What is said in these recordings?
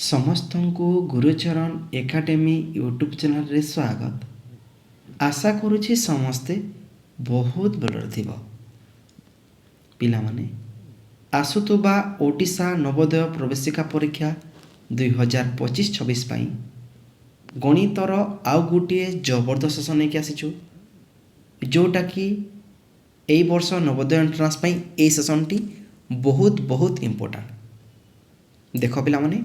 समस्त को Gurucharan academy YouTube channel रे स्वागत। आशा करुछि समस्ते बहुत भलरे थिबो। पिला माने आसुतुबा ओडिशा नवोदय प्रवेशिका परीक्षा 2025-26 पाई गणितर आउ गोटे जबरदस्त सेसन नहीं आसीचु, जोटा कि एई वर्ष नवोदय एंट्रांस पाई ए सेसन टी बहुत बहुत इम्पोर्टेंट। देख पिला माने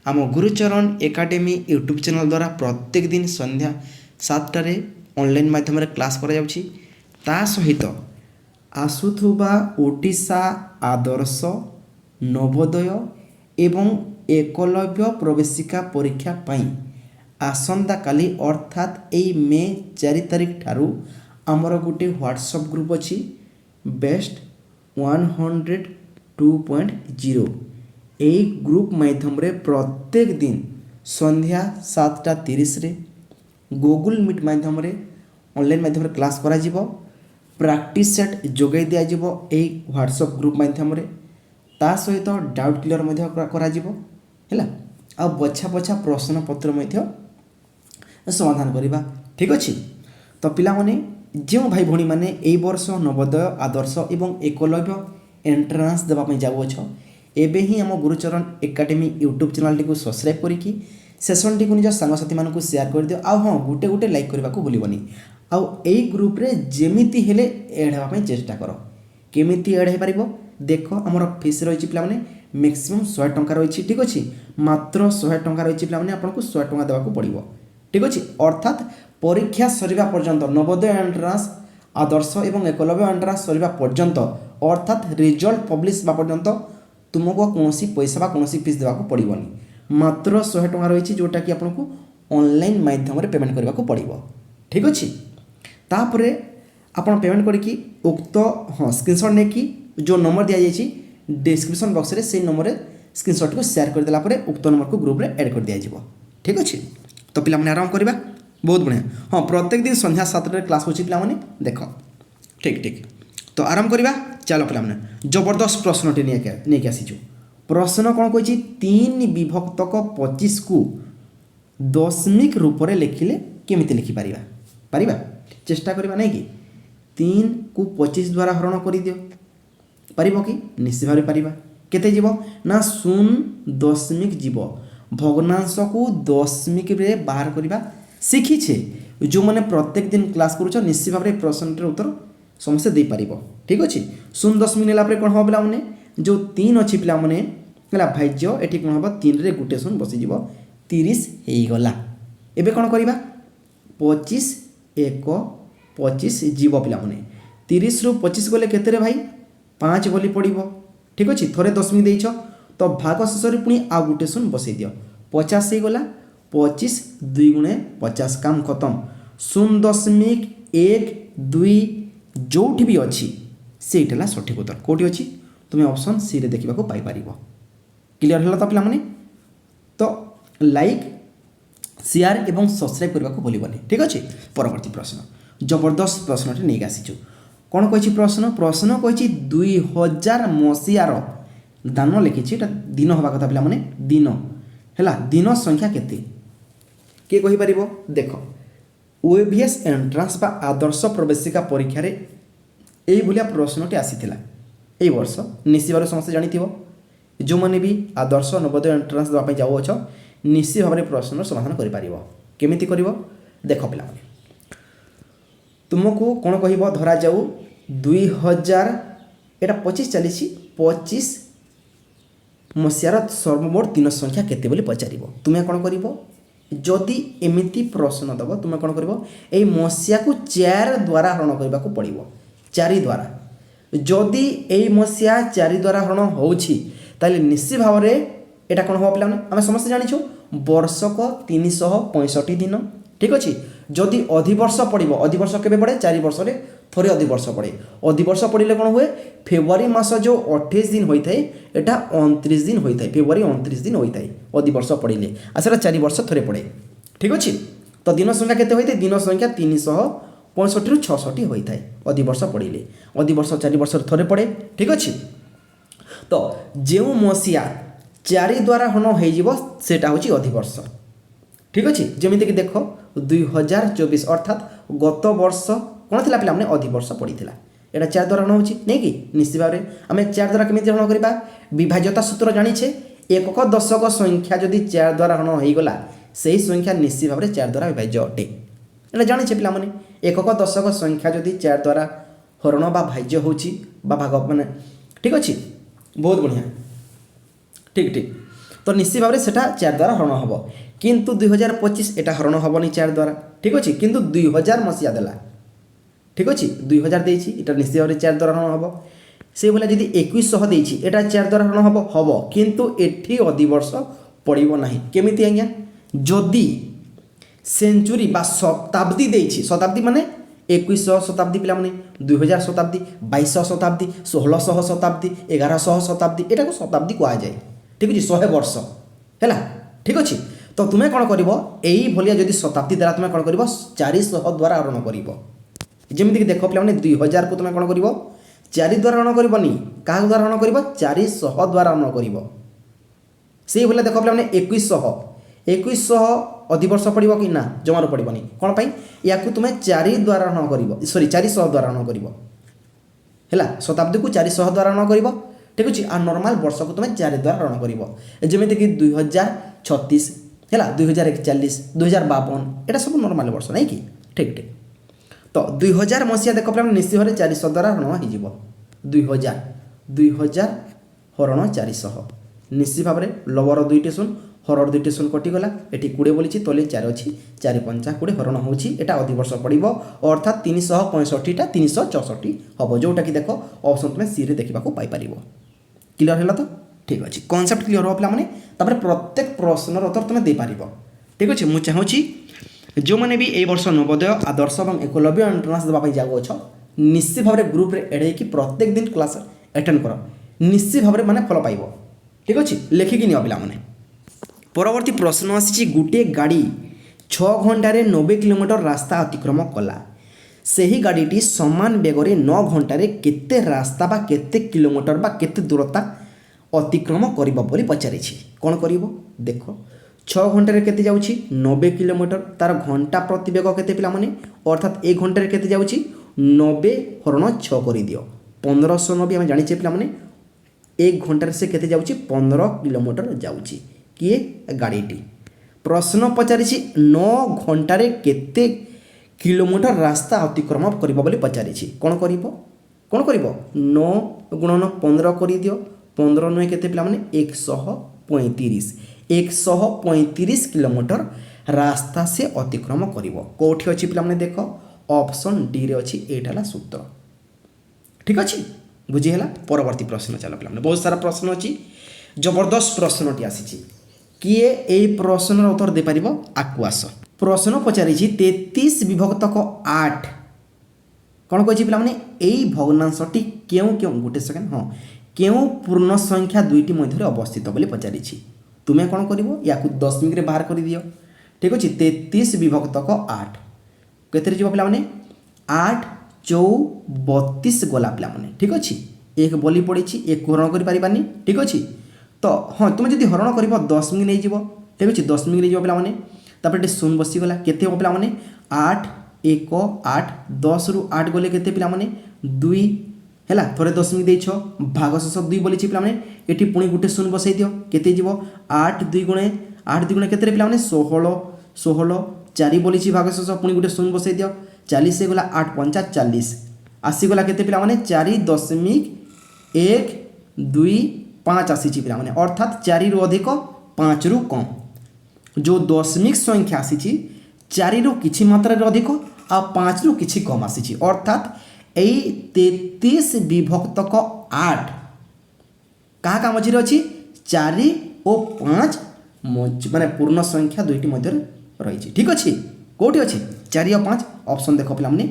आम गुरुचरण एकाडेमी यूट्यूब चैनल द्वारा प्रत्येक दिन संध्या 7टार ऑनलाइन माध्यम क्लास करा जाउछि। ता सहित आसुथुबा ओडिशा आदर्श नवोदय एवं एकलव्य प्रवेशिका परीक्षा पाई आसंता काली अर्थात एई मे 4 तारिख ठारू आमर गोटे व्हाट्सएप ग्रुप अछि बेस्ट 102.0। এই গ্রুপ মাধ্যমে প্রত্যেক দিন সন্ধ্যা 7:30 গুগল মিট মাধ্যমে অনলাইন মাধ্যমে ক্লাস করা যাব। প্র্যাকটিস সেট যোগাই দিয়া যাব এই হোয়াটসঅ্যাপ গ্রুপ মাধ্যমে। তা সহিত ডাউট ক্লিয়ার মধ্য করা যাব হেলা। আর বছা বছা প্রশ্নপত্র মধ্য সমাধান করিবা। ঠিক আছে। তো পিলা মানে যে ভাই ভणी মানে এই বর্ষ নবোদয় আদর্শ এবং একলব্য এন্ট্রান্স দেবা পাই যাওছ एबे ही आम गुरुचरण एकाडेमी यूट्यूब चैनल टी सब्सक्राइब करके सेसन टी निज सांगसाथी मानक शेयर कर दियो। आउ हाँ गोटे गोटे लाइक करने को भूलबनी। आउ एई ग्रुप रे जेमिति हेले ऐड होगा चेष्टा कर। केमिति ऐड हो पारिबो देख आमर फीस रही पे मैंने मैक्सिमम 100 टंका रही। ठीक अच्छे मात्र 100 टंका रही पे आपको 100 टंका देवाक पड़ो। ठीक अच्छे अर्थात परीक्षा सरीबा पर्यंत नवोदय एंट्रांस आदर्श एवं एकलव्य एंट्रांस सरीबा पर्यंत अर्थात रिजल्ट पब्लिश बा पर्यंत तुमको कौन पैसा बा कौन फीस देवाक पड़ोनी। मात्र 100 टंका रही जोटा कि आपको ऑनलाइन माध्यम पेमेंट करने को पड़ो। ठीक अच्छे तापर आप पेमेंट करके उक्त हाँ स्क्रीनशॉट नहीं कि जो नंबर दि जाइए डिस्क्रिप्शन बॉक्स रे से नंबर स्क्रीनशॉट को शेयर कर देला परे उक्त नंबर को ग्रुप रे ऐड कर दिया जाए। ठीक अच्छे तो पिला माने आराम करवा बहुत बढ़िया। हाँ प्रत्येक दिन संध्या 7 क्लास होची पिला माने देख। ठीक ठीक तो आराम करवा चलो पिला माने जबरदस्त प्रश्नटी नहीं आसीचु। प्रश्न कौन कही 3 विभक्तक 25 को दशमिक रूप से लिखिले केमिति लिखिपर पारिबा चेष्टा करवा नहीं कि 3 को 25 द्वारा हरण कर दियो पारिबो कि निश्चित भाव पारिबा। केते जीव ना 0.0 जीव भग्नांश को दशमिक रे बाहर करवा शिखीछे। जो मैंने प्रत्येक दिन क्लास करूछ निश्चित भाव प्रश्न उत्तर समस्या दे पारिबो। ठीक अच्छे 0.0 नेला कौन हम पे मैंने जो 3 अच्छी पे मैंने भाज्य ये कौन हम 3 रे गोटे 0 बसीज 30 होगला। एबे कौन करवा 25 1 25 जीव पे मैंने 30 रु 25 गले केते भाई 5 बोली पड़ो। ठीक अच्छे थोड़े दशमिक देछ तो भाग शेष पुणी आ गोटे 0 बसई दियो 50 होगला 25 2 गुणे 50 काम खत्म। 0.12 जो भी अच्छी से सठिक उत्तर कौटी अच्छी तुम्हें ऑप्शन सी रे देखा पाइपर। क्लियर है तो पे तो लाइक शेयर एवं सब्सक्राइब करने को भूलबनी। ठीक अच्छे परवर्ती प्रश्न जबरदस्त प्रश्नटी नहीं आसीचु। कौन कही प्रश्न प्रश्न कही 2000 मसीहार दान लिखी दिन हवा कथा पे मैंने दिन है दिन संख्या केते किए कहीपर देख ओएबीएस एंट्रांस बा आदर्श प्रवेशिका परीक्षा रे यही भाया प्रश्नटी आसीथिला ए वर्ष निश्चित भाव समस्त जानी जो मैंने भी आदर्श नवोदय एंट्रांस देवाई जाऊछ निश्चित भाव में प्रश्न समाधान करमिति कर देख पिला तुमको कौन कह धरा जाऊ 2000 एटा 25 चली 25 मसीहार सर्वमोट दिन संख्या केते बोली पचार तुम्हें कौन कर जदि एमिति प्रश्न दब तुम्हें कौन कर मसीहा को 4 द्वारा हरण करने को पड़ो 4 द्वारा जदि यही मसीहा 4 द्वारा हरण होछि ताले निश्चित भाव में यहाँ कौन हम पे आम समस्त जाचु वर्षक 365 दिन। ठीक अच्छे जदि अधिवर्ष पड़ो अधिवर्ष के पड़े 4 वर्ष में थोड़े अधिवर्ष पड़े अधिवर्ष पड़े कौन हुए फेब्रुआरी मास जो 28 दिन होता है यहाँ 29 दिन होता है फेब्रुआरी 29 दिन होता है अधिवर्ष पड़े आसा 4 वर्ष थोड़े पड़े। ठीक अच्छे तो दिन संख्या केते होता है दिन संख्या 365 रु 66 होता है अधिवर्ष पड़े अधिवर्ष 4 वर्ष थोड़े पड़े। ठीक अच्छे तो जो मसीहा ଚାରି ଦ୍ୱାରା ହରଣ ହେଇଯିବ ସେଇଟା ହେଉଛି ଅଧିବର୍ଷ। ଠିକ୍ ଅଛି, ଯେମିତିକି ଦେଖ 2024 ଅର୍ଥାତ୍ ଗତ ବର୍ଷ କ'ଣ ଥିଲା ପିଲାମାନେ ଅଧିବର୍ଷ ପଡ଼ିଥିଲା। এটা 4 দ্বারা হরণ হচ্ছে নেই কি নিশ্চিত ভাবে আমি 4 দ্বারা কেমিতি হরণ করিবা বিভাজ্যতা সূত্র জানিছে একক দশক সংখ্যা যদি 4 দ্বারা হরণ হয়ে গলা সেই সংখ্যা নিশ্চিত ভাবে 4 দ্বারা বিভাজ্য অটে। এটা জানিছে পিলা মানে একক দশক সংখ্যা যদি 4 দ্বারা হরণ বা ভাজ্য হচ্ছে বা ভাগ মানে ঠিক আছে বহুত বঢ়িয়া ঠিক ঠিক তো নিশ্চিত ভাবে সেটা 4 দ্বারা হরণ হব কিন্তু 2025 এটা হরণ হবনি 4 দ্বারা ঠিক আছে কিন্তু 2000 মସିହା দেলা ঠিক আছে 2000 দিয়েছি এটা নিশ্চিত ভাবে 4 দ্বারা হরণ হব সেইভাবে যদি 2100 দিয়েছি এটা 4 দ্বারা হরণ হব হব কিন্তু এটি অধিবর্ষ পড়িব ନାହିଁ কেমিতি আজ্ঞা যদি সেঞ্চুরি বা শতাব্দী দিয়েছি শতাব্দী মানে 2100 শতাব্দী পিলা মানে 2000 শতাব্দী 2200 শতাব্দী 1600 শতাব্দী 1100 শতাব্দী এটাকে শতাব্দী কুয়া যায় ঠিক আছে 100 বর্ষ হেলা ঠিক আছে তো তুমি কোন করিব এই ভলিয়া যদি শতাব্দী দ্বারা তুমি কোন করিব 400 দ্বারা হরণ করিব যেমিতিকি দেখ পিলা মানে 2000 কু তুমি কোন করিব 4 দ্বারা হরণ করিবনি কাহ দ্বারা হরণ করিব 400 দ্বারা হরণ করিব সেই ভলিয়া দেখ পিলা মানে 2100 ଅଧିବର୍ଷ ପଡ଼ିବ କି ନା ଜମାରୁ ପଡ଼ିବନି କ'ଣ ପାଇଁ ୟାକୁ ତୁମେ 4 ଦ୍ୱାରା ହରଣ କରିବ ସରି 400 ଦ୍ୱାରା ହରଣ କରିବ ହେଲା ଶତାବ୍ଦୀକୁ 400 ଦ୍ୱାରା ହରଣ କରିବ ଠିକ୍ ଅଛି ଆଉ ନର୍ମାଲ ବର୍ଷକୁ ତୁମେ 4 ଦ୍ୱାରା ହରଣ କରିବ ଯେମିତିକି 2036 ହେଲା 2041 2052 ଏଇଟା ସବୁ ନର୍ମାଲ ବର୍ଷ ନାଇଁ କି ଠିକ୍ ଠିକ୍ ତ 2000 ମସିହା ଦେଖ ପିଲା ନିଶ୍ଚିତ ଭାବରେ 400 ଦ୍ୱାରା ହରଣ ହେଇଯିବ 2000 ହରଣ 400 ନିଶ୍ଚିତ ଭାବରେ ଲବର ଦୁଇଟି ଶୂନ হরর দুইটি শূন্য কটিগলা এটি 20 বলিছি তলে 4 অছি 4 5 20 হরণ হচ্ছে এটা অধিবর্ষ পড়ব অর্থাৎ 365টা 364 হব যেটা কি দেখ অপশন তুমি সি রে দেখিবাকু পাই পারিব ক্লিয়ার হলা তো ঠিক আছে কনসেপ্ট ক্লিয়ার হবলা মানে তারপরে প্রত্যেক প্রশ্নর উত্তর তুমি দেই পারিব ঠিক আছে মু চাহুছি যে মানে বি এই বর্ষ নবোদয় আদর্শ এবং একলব্য এন্ট্রান্স দেবা পাই যাগো অছ নিশ্চিত ভাবে গ্রুপ রে এড়ে কি প্রত্যেক দিন ক্লাস অ্যাটেন্ড কর নিশ্চিত ভাবে মানে ফল পাইব ঠিক আছে লেখিকি নিও পিলা মানে পরবর্তী প্রশ্ন আসছে গোটে গাড়ি 6 ঘণ্টার 90 কিলোমিটার রাস্তা অতিক্রম কলা সেই গাড়িটি সমান বেগরে 9 ঘণ্টার কেতে রাস্তা বা কেতে কিলোমিটার বা কেতে দূরতা অতিক্রম করিব বলি পচারিছি কোন করিব দেখ 6 ঘণ্টার কেতে যাচ্ছি 90 কিলোমিটার তার ঘণ্টা প্রতি বেগ কেতে পিলা মানে অর্থাৎ 1 ঘণ্টার কেতে যাচ্ছি 90 হরণ 6 করে দিও 1590 আমি জানিছে পিলা মানে 1 ঘণ্টার সে কেতে যাচ্ছি 15 কিলোমিটার যাচ্ছি কিয়ে গাড়িটি প্রশ্ন পচারিছি 9 ঘণ্টারে কেতে কিলোমিটার রাস্তা অতিক্রম করিব বলি পচারিছি কোন করিব 9 গুণন 15 করি দিও 15 নয় কেতে পিলা মানে 135 কিলোমিটার রাস্তা সে অতিক্রম করিব কোঠি অছি পিলা মানে দেখ অপশন ডি রে অছি এইটা হলা সূত্র ঠিক আছে বুঝি হেলা পরবর্তী প্রশ্ন চাল পিলা মানে বহুত সারা প্রশ্ন অছি জবরদস্ত প্রশ্নটি আসিছি কিয়ে এই প্রশ্নর উত্তর দিয়ে পারিব আকু আস প্রশ্ন পচারিছি 33 বিভক্তক 8 কোন কইছি পিলা মানে এই ভগ্নাংশটি কেউ কেউ গোটে সেকেন্ড হ্যাঁ কেউ পূর্ণ সংখ্যা দুইটি মধ্যে অবস্থিত বলে পচারিছি তুমি কোন করিব ইয়াকু দশমিক রে বাহার করে দিও ঠিক আছে 33 বিভক্তক 8 কেতে যাব পিলা মানে 8 32 গলা পিলা মানে ঠিক আছে এক বলি পড়িছি এক হরণ করি পারিবানি ঠিক আছে তো হ্যাঁ তুমি যদি হরণ করব 10 মিনিট নেই যাব ঠিক আছে 10 মিনিট নেই যাব পিলা মানে তারপরে এটি শূন্য বসিগলা কেতে হব পিলা মানে 8 1 8 10 রু 8 গলে কেতে পিলা মানে 2 হেলা থরে 10 মিনিট দেইছ ভাগ শেষ 2 বলিছি পিলা মানে এটি পুনি গুটে শূন্য বসাই দিও কেতে যাব 8 2 গুণে 8 2 গুণে কেতে পিলা মানে 16 4 বলিছি ভাগ শেষ পুনি গুটে শূন্য বসাই দিও 40 এ গলা 8 5 40 আসি গলা কেতে পিলা মানে 4.125 আসিছি পিলা মানে অর্থাৎ 4 রু অধিক 5 রু কম जो दशमिक संख्या आसी 4 रु किछि मात्रा अधिक आ 5 रु किछि कम आसी अर्थात यही 33 विभक्तक 8 क्या मझे अच्छी 4 और 5 माने पूर्ण संख्या दुईटी मध्य रही ठीक अच्छे कौटी अच्छी 4 और 5 ऑप्शन देख पे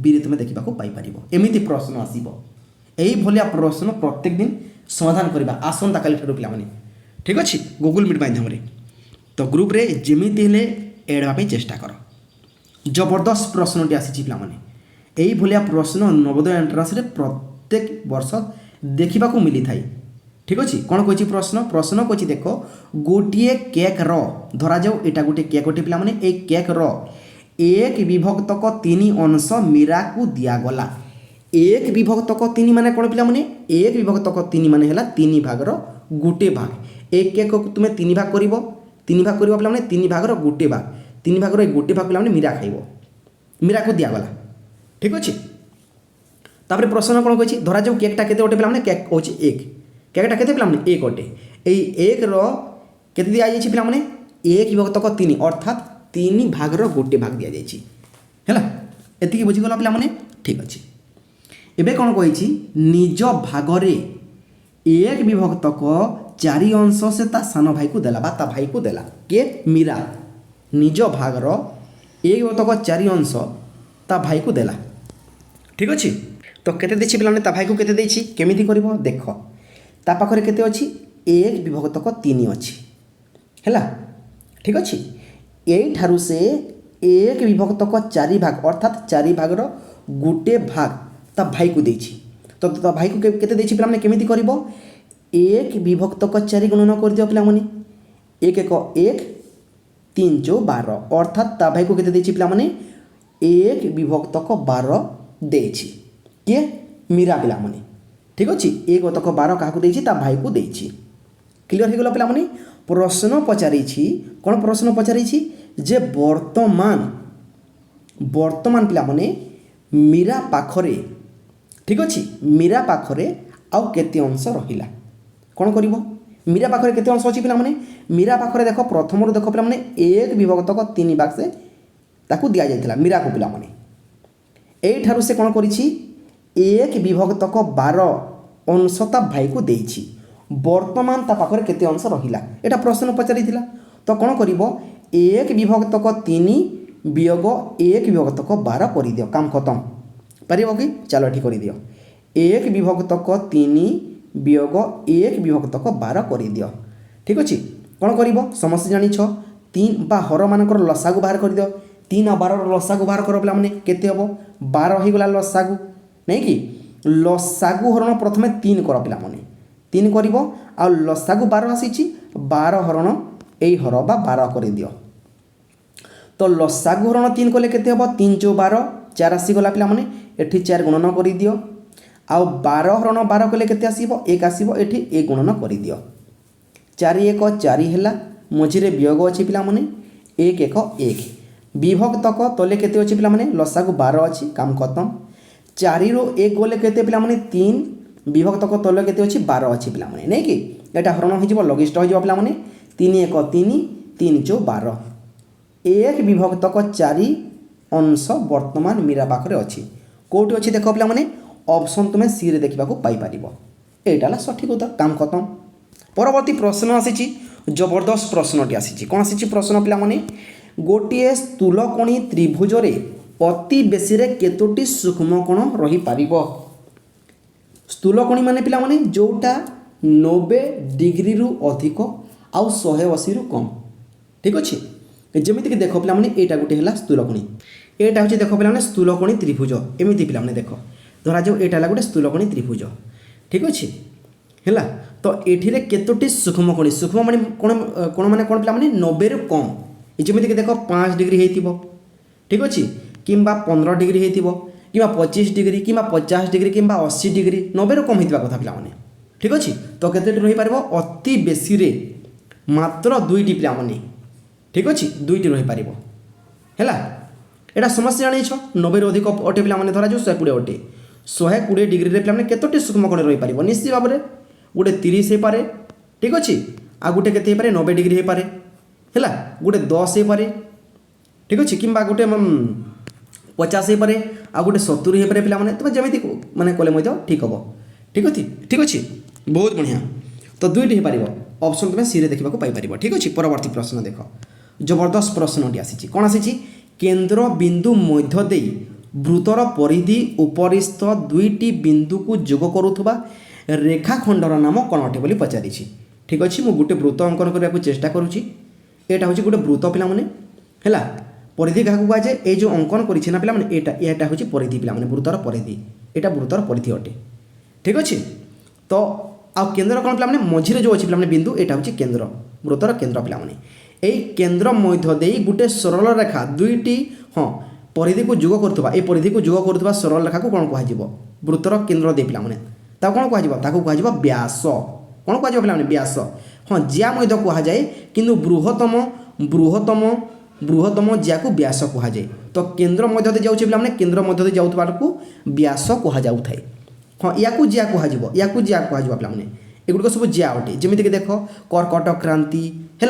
बी तुम देखा पाइपर एमती प्रश्न आसब यही भाया प्रश्न प्रत्येक दिन समाधान करवा आसंता काली पे ठीक अच्छे गूगल मीट माध्यम तो ग्रुप रे जेमिति हेले एड होगा चेष्टा कर जबरदस्त प्रश्नटी आसी पे यही भाया प्रश्न नवोदय एंट्रांस रे प्रत्येक वर्ष देखा मिली थाए ठीक अच्छे कौन कही प्रश्न प्रश्न कही देख गोटे केक धरा जाऊ यहाँ गोटे केक गोटे पिला माने ए केक एक विभक्तक 3 अंश मीरा को दिगला एक विभक्तक 3 माने कौन पिला माने एक विभक्तक 3 माने है 3 भागर गोटे भाग एक केक को तुम्हें 3 भाग कर 3 भाग कर पे 3 भागर गोटे भाग 3 भागर गोटे भाग पे मीरा खाइब मीरा को दिगला ठीक अच्छे तापर प्रश्न कौन कही धरा जाऊ केकटा केते गोटे पे केक हूँ एक केकटा केते पे एक गोटे यही एक रे दि जाइए पे एक विभक्तक 3 अर्थात 3 भागर गोटे भाग दि जाइए एति बुझीगला पे ठीक अच्छे एबे कौन कही निज भागरे एक विभक्तक 4 अंश से ता सान भाई को देला बा ता भाई को देला के मीरा निज भागर एक विभक्तक 4 अंश ता भाई को देला ठीक अच्छे तो केते देछि पिलाने ता भाई को केते देछि केमिति करबो देख ता पाखरे केते अछि एक विभक्तक 3 अछि हैला ठीक अछि एई ठारू से एक विभक्तक 4 भाग अर्थात 4 भागर गोटे भाग ता भाई को देछि तो ता भाई को केते देछि पिलाने केमिति करबो एक विभक्तक 4 गणना कर दियो पिलाने एक एक एक 3 4 12 अर्थात ता भाई को केते देछि पिलाने एक विभक्तक 12 देछि किए मीरा पिलाने ठीक अच्छे एक विभक्तक 12 क्या देछि ता भाई को देछि क्लियर हो गला पिलाने प्रश्न पचारि कौन प्रश्न पचारि जे वर्तमान वर्तमान पिलाने मीरा पाखरे ठीक अच्छे मीरा पाखरे आउ केते अंश रहिला कौन करिवो मीरा पाखरे केते अंश अछि पिलाने मीरा पाखरे देख प्रथम देख पिलाने एक विभक्तक 3 भाग से ताकू दिया जाइथिला मीरा को पिलाने एई ठारू से कौन करिछि एक विभक्तक 12 अंश ता भाई को देछि वर्तमान ता पाखरे केते अंश रहिला एटा प्रश्न पचारि थिला तो कौन करिवो एक विभक्तक 3 वियोग एक विभक्तक 12 कर दियो काम खत्म पारिबो कि चलो ठीक कर दियो एक विभक्तक 3 वियोग एक विभक्तक 12 कर दियो ठीक अच्छे कौन करिवो समस्त जानी 3 बा हर मानकर लसागु बाहर कर दियो 3 और 12 लसागु बाहर कर पे केते हबो 12 हो गला लसागु नहीं कि लसागु हरण प्रथमे 3 कर पे 3 कर आ लसागु 12 आसी 12 हरण यही हर बा 12 कर दियो तो लसागु हरण 3 कले केते हबो 3 4 12 4 आसी गला पे एठी 4 गुणन कर दियो आउ 12 हरण 12 कले केते आसीबो 1 आसीबो एठी 1 गुणन कर दियो 4 1 4 हैला मझिरे वियोग अछि पिला माने 1 1 1 विभक्तक तले केते अछि पिला माने लसागु 12 अछि काम खत्म 4 रो 1 गोले केते पिला माने 3 विभक्तक तले केते अछि 12 अछि पिला माने नै कि एटा हरण हो जिवो लघिष्ठ हो जिवो पिला माने 3 1 3 3 4 12 एक विभक्तक 4 अंश वर्तमान मीरा पाखरे अछि कोठी अछि देखो पिला माने ऑप्शन तुम्हें सी रे देखा पाई पारिबो एटा ला सठिक उत्तर काम खत्म परवर्ती प्रश्न आसी जबरदस्त प्रश्नटी आसी कौन आसी प्रश्न पिला माने गोटे स्थूलकोणी त्रिभुज रे अति बेसी रे केतोटी सूक्ष्म कोण रही पारिबो स्थूलकोणी माने पिला माने जोटा 90 डिग्री रु अधिक आउ 180 रु कम ठीक अच्छे जमीती कि देख पिला माने एटा गोटे हला स्थूलकोणी एटा होची देख पिला माने स्थूलकोणी त्रिभुज एमिति पिला माने देख धरा जाऊ एटा ला गोटे स्थूलकोणी त्रिभुज ठीक अच्छे है तो ये केतोटी सूक्ष्म माने कौन पिला माने 90 रु कम जमीती कि देख 5 डिग्री होइथिबो ठीक अच्छे किंबा 15 डिग्री होइथिबो किंबा 25 डिग्री किंबा 50 डिग्री किंबा 80 डिग्री 90 रु कम होइथिबा कथा पिला माने ठीक अच्छे तो केते रही पारिबो अति बेसी रे मात्र 2टी पिला माने ठीक अच्छे 2टी रही पारिबो हैला एटा समस्या जानी 90 रु अधिक अटे पिला माने धरा जो 120 अटे 120 डिग्री रे पिला माने केतोटी सूक्ष्म कोण रही पारिबो निश्चित भाव में गोटे 30 हे पारे ठीक अच्छे आ गोटे केते हे पारे 90 डिग्री हे पारे हैला गोटे 10 हे पारे ठीक अच्छे किंबा गोटे 50 हे पारे आ गोटे 70 हे पारे पिला माने तबे जेमिति माने कोले मय ठीक हबो ठीक अच्छे बहुत बढ़िया तो 2टी हे पारिबो ऑप्शन तुम सी रे देखा पाई पारिबो ठीक अच्छे परवर्ती प्रश्न देख जबरदस्त प्रश्नटी आसी कौन आसी केंद्र बिंदु मध्य देई वृत्तर परिधि उपरिस्थ 2टी बिंदु को जोग करुवा रेखाखंडर नाम कौन अटे बोली पचारि ठीक अच्छे मुझे गोटे वृत्त अंकन करने को चेष्टा करुँची एटा हूँ गोटे वृत्त पिला माने हैला परिधि क्या कहुए ये जो अंकन करी ना पे यहाँ हूँ परिधि पिला माने वृत्तर परिधि यहाँ वृत्तर परिधि अटे ठीक अच्छे तो आ केन्द्र कौन पे मझे जो अच्छी पे बिंदु यहाँ हूँ केन्द्र वृत्तर केन्द्र पे यही केन्द्र मध्य दे गोटे सरल रेखा दुईटी हाँ परिधि को जोग करुवा ये परिधि को जोग करुवा सरल रेखा को कौन कह वृत्तर केन्द्र दे पे कौन कह व्यास कौन कह व्यास हाँ ज्या मध्य कहुए कि बृहत्तम बृहत्तम बृहत्तम ज्या को व्यास कहुए तो केन्द्र मध्य दे जाऊे पे केन्द्र मध्य दे जाऊा को व्यास कहुए हाँ या ज्या कह ज्या कह पे एगुड़ सब ज्या अटे जमीक देख कर्कट क्रांति है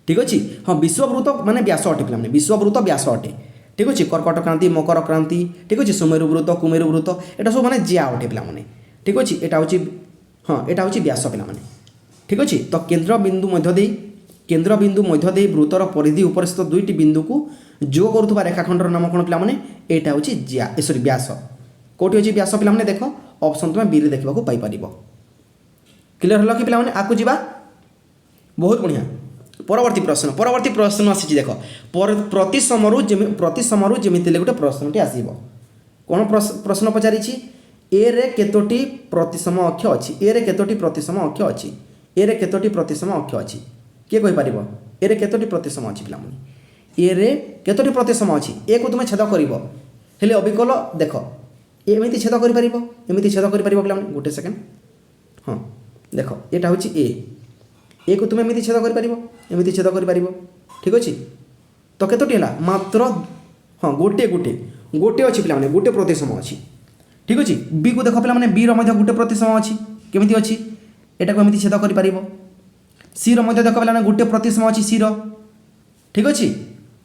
ठीक अच्छे हाँ विश्ववृत्त माने व्यास अटे पे विश्ववृत्त व्यास अटे ठीक अच्छे कर्कट क्रांति मकर क्रांति ठीक अच्छे सुमेरु वृत्त कुमेरु वृत्त यहाँ सब माने ज्या अटे पे ठीक अच्छे यहाँ हूँ हाँ यहाँ हूँ व्यास पे ठीक अच्छे तो केन्द्र बिंदु मध्य दे वृत्तर परिधि उपरिस्थ दुईटी बिंदु को जो करुवा रेखाखंडर नाम कौन पे यहाँ हूँ ज्या सॉरी व्यास कौटी अच्छी व्यास पे देख ऑप्शन तुम बी देखा पाइपर क्लियर हल कि पे आगे जा बहुत बढ़िया परवर्ती प्रश्न आसी देख प्रति समरू जमी गोटे प्रश्नटी आसब कौन प्रश्न पचारि ए रे केतोटी प्रतिसम अक्ष अच्छी ए रे केतोटी प्रतिसम अक्ष अच्छी ए रे केतोटी प्रतिसम अक्ष अच्छी किए कहीपर ए रे केतोटी प्रतिसम अच्छी पे ए रे केतोटी प्रतिसम अच्छी ए को तुम छेद कर अविकल देख एमती छेद करमती छेद कर पे गोटे सेकेंड हाँ देख यहाँ हूँ ए को तुम एमती छेद करमती छेद कर ठीक अच्छे तो केतोटी है मात्र हाँ गोटे गोटे गोटे अच्छी पे गोटे प्रतिसम अच्छी ठीक अच्छे बी को देख पे बी रोटे प्रतिसम अच्छी केमी अच्छी यहाँ को एमती छेद कर सी रोटे देख पे गोटे प्रतिसम अच्छी सी ठीक अच्छे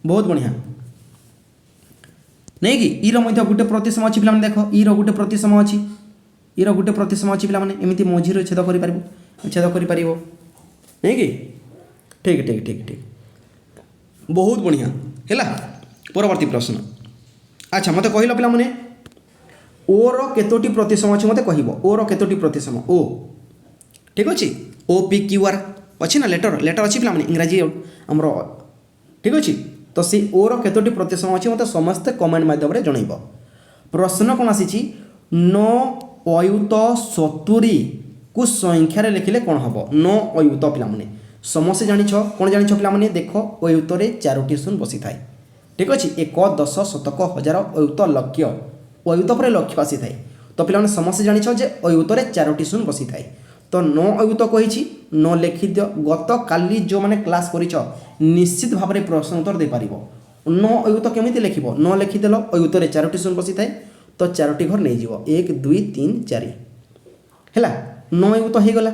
बहुत बढ़िया नहीं कि ई रोटे प्रतिसम अच्छी पे देख ई रोटे प्रतिसम अच्छी ई रोटे प्रतिसम अच्छी पे एमती मझी छेद कर नहीं कि ठीक ठीक ठीक ठीक बहुत बढ़िया है परवर्ती प्रश्न अच्छा मत कहल पे ओर केतोटी प्रतिसम अच्छी मत कह ओर केतोटी प्रतिसम ओ ठीक अच्छे ओ पी क्यू आर अच्छी ना लेटर लेटर अच्छी पे इंग्राजी आमर ठीक अच्छे तो सी ओर केतोटी प्रतिसम अच्छी मत समस्ते कमेंट माध्यम जनइब प्रश्न कौन आसी 9 अयुत 70 को संख्यार लिखिले कौन हम 9 अयुत पे समस्ते जानिछ कौन जानिछ पे देख अयुत 4टी शून्य बसी थाए ठीक अच्छे 1 10 शतक हजार अयुत लक्ष अयुत पर लक्ष्य आसी थाए तो पे समस्ते जानिछ जे अयुत 4टी शून्य बसी थाए तो 9 अयुत कही 9 लिखि दियो गत काली जो मैंने क्लास कर निश्चित भाव में प्रश्न उत्तर दे पार 9 अयुत केमी लिख 9 लिखिदेल अयुत 4टी शून्य बसी थाए तो 4टी घर नहीं जीव 1 2 3 4 है 9 अयुत हो गला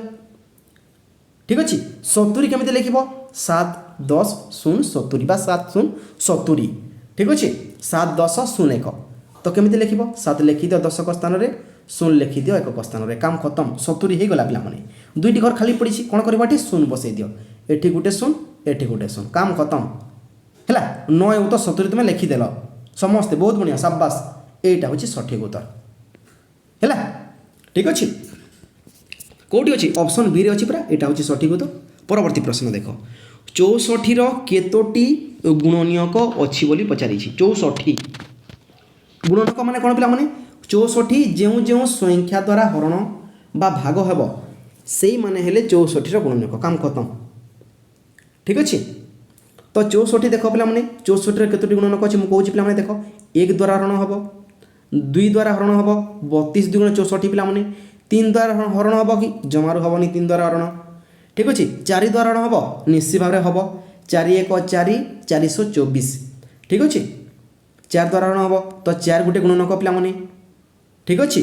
ठीक अच्छे 70 केमी लिख 7 10 0 70 बा 7 0 70 ठीक अच्छे 7 10 0 1 तो केमी लिख 7 लिखि दियो 10 स्थान में 0 लिखि दियो 1 स्थान में काम खत्म 70 हो गला पे दुईटी घर खाली पड़ी कौन कर शून्य बसई दियो एठी गोटे शून्य एठी गोटे शून्य काम खत्म है 9 अयुत 70 तुम लिखिदेल समस्ते बहुत बढ़िया शाबाश यहीटा हूँ सठिक उत्तर है ठीक अच्छे कौटी अच्छी ऑप्शन बी रे अच्छी पूरा यहाँ हूँ सठिक उत्तर परवर्ती प्रश्न देख 64 केतोटी गुणनीयक अच्छी बोली पचारि 64 गुणनक माने कौन पे 64 जो जो संख्या द्वारा हरण बा भाग हेब से माने हेले 64 गुणनीयक काम खत्म ठीक अच्छे तो 64 देख पे 64 केतोटी गुणनक अच्छे मुझे पे देख 1 द्वारा हरण हम 2 द्वारा हरण हम 32 2 गुण 64 पे 3 द्वारा हरण हम कि जमारू हेनी 3 द्वारा हरण ठीक अच्छे 4 द्वारा हरण हम निश्चित भाव में हम 4 1 4 424 ठीक अच्छे 4 द्वारा हरण हम तो 4 गोटे गुणनक पे ठीक अच्छे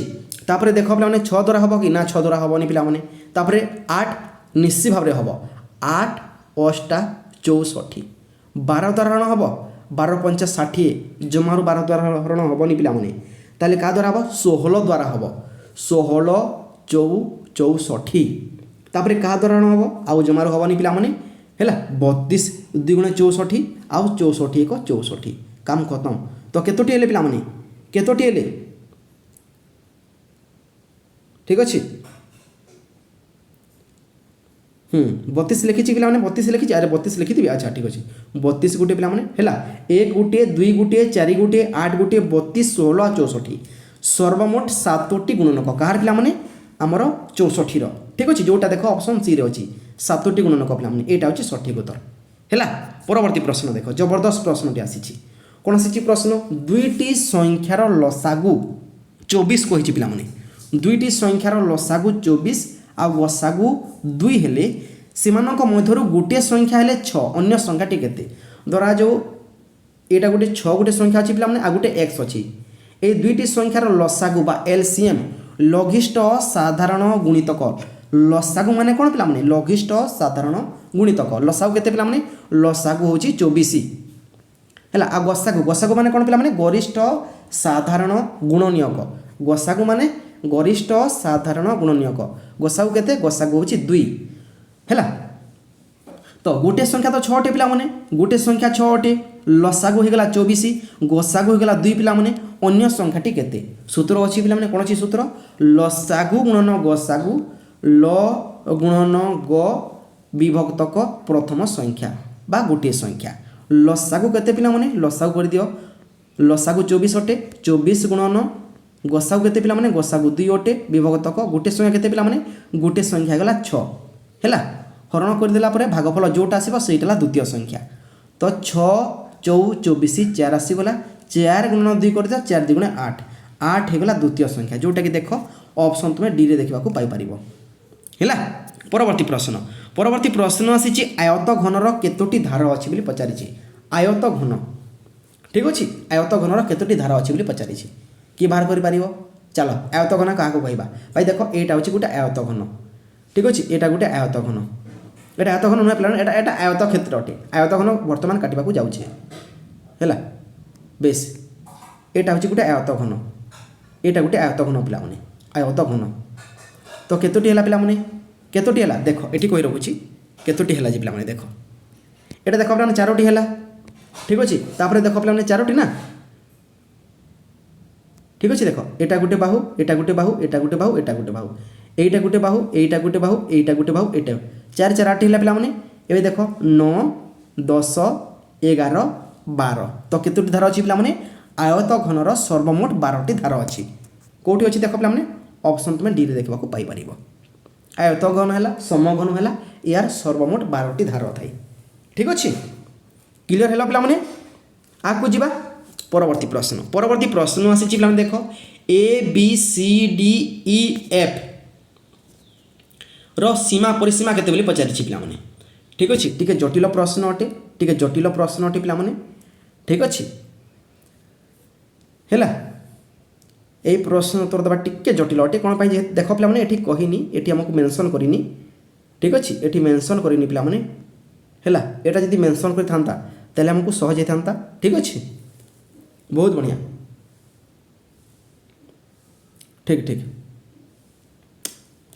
तापर देख पे 6 द्वारा हम कि ना 6 द्वारा हेनी पे 8 निश्चित भाव में हम 8 8 64 12 द्वारा हरण हम 12 5 60 जमारू 12 द्वारा हरण हेनी पे क्या द्वारा हम 16 द्वारा हम 16 64 तापर क्या द्वारा हरण हम आउ जमारू हेनी पे है 32 2 गुण 64 आउ 64 1 64 काम खत्म तो केतोटी हेले पे केतोटी हेले ठीक अच्छे 32 लिखी पे 32 लिखी अरे 32 लिखी अच्छा ठीक अच्छे 32 गोटे पे है 1 गोटे 2 गोटे 4 गोटे 8 गोटे 32 16 64 सर्वमोट 7टी गुणनक कहार पे आमर 64 ठीक अच्छे जोटा देख ऑप्शन सी रे अच्छी 7टी गुणनक पे यहाँ हूँ सठिक उत्तर है। परवर्ती प्रश्न देख जबरदस्त प्रश्नटी आसी कौन आसी प्रश्न दुईटी संख्यार लसागु 24 कही पे दुईटी संख्यार लसागु 24 आ गसागु 2 हेले सेमानक मध्यरु गोटे संख्या हेले 6 अन्य संख्याटी केते धरा जो एटा गोटे 6 गोटे संख्या अच्छी पे आ गोटे एक्स अच्छी ये दुईटी संख्यार लसागु बा एलसीएम लघिष्ठ साधारण गुणितक लसागु माने कौन पे लघिष्ठ साधारण गुणितक लसागु केते पे लसागु हूँ 24 है आ गसागु गसागु माने कौन पे गरिष्ठ साधारण गुणनीयक गसागु माने गरिष्ठ साधारण गुणनीयक गसागु केते गसागु हूँ 2 है। तो गोटे संख्या तो 6 पे मैंने गोटे संख्या 6 लसागु होगा 24 गसागु होगा 2 पे मैंने अन्य संख्याटी केते सूत्र अच्छी पे कौन अच्छी सूत्र लसागु गुणन गसागु ल गुणन ग विभक्तक प्रथम संख्या बा गोटे संख्या लसागु केते पे मैंने लसागु कर दियो लसागु 24 अटे 24 गुणन गसागु केते पे गसागु 2 अटे विभक्तक गोटे संख्या केते पे गोटे संख्या होगा 6 है। हरण करदेला भागफल जोटा आसो सहीटा द्वितीय संख्या तो 6 4 24 4 आसीगला 4 गुणन 2 कर 4 2 8 8 होगा द्वितीय संख्या जोटा कि देख ऑप्शन तुम्हें डी रे देखा पाइपर है। परवर्ती प्रश्न आसी आयत घनर केतोटी धार अच्छी बोली पचारि आयत घन ठीक अच्छे आयत घनर केतोटी धार अच्छी बोली पचारि किए बाहर कर चलो आयत घन क्या कहवा भाई देख यहाँ हूँ गोटे आयत घन ठीक अच्छे यहाँ गोटे आयत घन এটা আয়ত ঘন নুহে প্লান এটা এটা আয়ত ক্ষেত্র অটে আয়ত ঘন বর্তমান কাটিবাকু যাচ্ছে হেলা বেশ এটা হচ্ছে গোটে আয়ত ঘন এটা গোটে আয়ত ঘন পিলাମାନେ আয়ত ঘন তো কেতোটি হেলা পিলাମାନେ কেতোটি হেলা দেখ এটি কই রহুছি কেতোটি হেলা যে পিলাମାନେ দেখ এটা দেখ পিলাମାନେ চারোটি হেলা ঠিক আছে তারপরে দেখ পিলাମାନେ চারোটি না ঠিক আছে দেখ এটা গোটে বাহু এটা গোটে বাহু এটা গোটে বাহু এটা গোটে বাহু এইটা গোটে বাহু এইটা গোটে বাহু এইটা গোটে বাহু এইটা 4 4 8 है पे ये देख 9 10 11 12 तो केतोटी धार अच्छी पे आयत घनर सर्वमोट 12टी धार अच्छी कौटी अच्छी देख पे ऑप्शन तुम्हें डी देखा पाइपर आयत घन है समघन है यार सर्वमोट 12टी धार थाई ठीक अच्छे क्लीयर है पे आगे जावा परवर्ती प्रश्न आसी पे देख A B C D E F सीमा परिसीमा केते बोली पचारि पे ठीक अच्छे टी जटिल प्रश्न अटे टी जटिल प्रश्न अटे पे ठीक अच्छे है यही प्रश्न उत्तर देवा टी जटिल अटे कौन देख पे ये कहनी ये आमको मेनसन करनी ठीक अच्छे ये मेनसन करनी पे है यहाँ जब मेनसन कर था आमको सहज होता ठीक अच्छे बहुत बढ़िया ठीक ठीक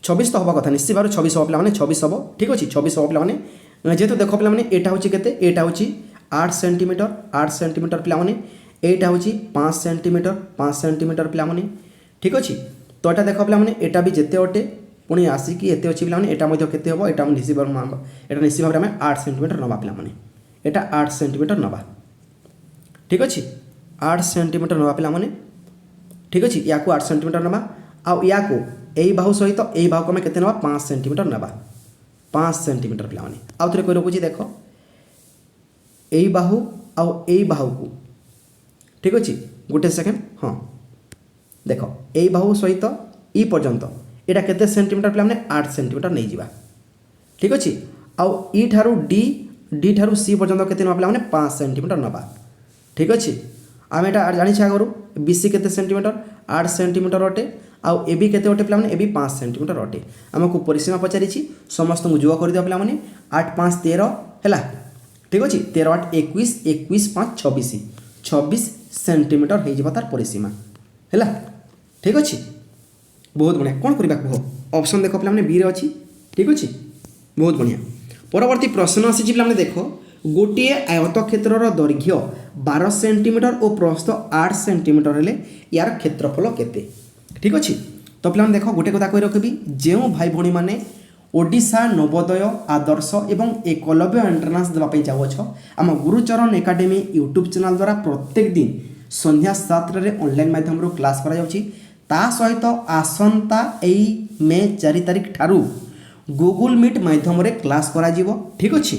26 तो हवा कथा निश्चित भाव 26 हम पे 26 हम ठीक अच्छे 26 हम पे जेहेतु देख पे यहाँ हूँ के यहाँ हूँ 8 सेंटीमीटर 8 सेंटीमीटर पे यहाँ हूँ 5 सेंटीमीटर 5 सेंटीमीटर पे ठीक अच्छे तो यहाँ देख पे यहाँ भी जिते अटे पुणी आसिक एत अच्छी पे यहाँ के हम यहाँ निश्चित भाव में 8 सेंटीमीटर नवा पे यहाँ 8 सेंटीमीटर नवा ठीक अच्छे 8 सेंटीमीटर नवा पे ठीक अच्छे या 8 सेंटीमीटर नवा आउ या यही बाहु सहित यही बाहु को आम के 5 सेंटीमीटर नवा 5 सेंटीमीटर पे आउ थे कही रखुची देख यही बाहु आउ यही बाहु को ठीक अच्छे गोटे सेकेंड हाँ देख यही बाहु सहित ई पर्यंत यहाँ के सेंटीमीटर पे 8 सेंटीमीटर नहीं जावा ठीक अच्छे आउ ई ठारू डी ठारू सी पर्यंत के 5 सेंटीमीटर नवा ठीक अच्छे आम यहाँ जानी आगु बीसी के सेंटीमीटर 8 सेंटीमीटर अटे आउ ए बी केते अटे पे ए बी 5 सेंटीमीटर अटे आमको परिसीमा पचारि समस्त जुआ कर दिया पे 8 5 13 है ठीक अच्छे 13 8 21 21 5 26 26 सेंटीमीटर हो तार परिसीमा है ठीक अच्छे बहुत बढ़िया कौन करवा कह ऑप्शन देख पे बी रे अच्छी ठीक अच्छे बहुत बढ़िया परवर्ती प्रश्न आसी पे देख गोटे आयत क्षेत्र दैर्घ्य 12 सेंटीमीटर और प्रस्थ 8 सेंटीमीटर हेले यार क्षेत्रफल केते ठीक अच्छे तो पे देख गोटे कथा कही रखी जो भाई भाई मैंने ओडिशा नवोदय आदर्श एवं एकलव्य एंट्रांस देवाई जाऊछ आम गुरुचरण एकाडेमी यूट्यूब चैनल द्वारा प्रत्येक दिन संध्या 7 ऑनलाइन माध्यम क्लास करा ତା ସହିତ ଆସନ୍ତା ଏଇ ମେ 4 ତାରିଖ ଠାରୁ ଗୁଗୁଲ ମିଟ୍ ମାଧ୍ୟମରେ କ୍ଲାସ୍ କରାଯିବ। ଠିକ୍ ଅଛି।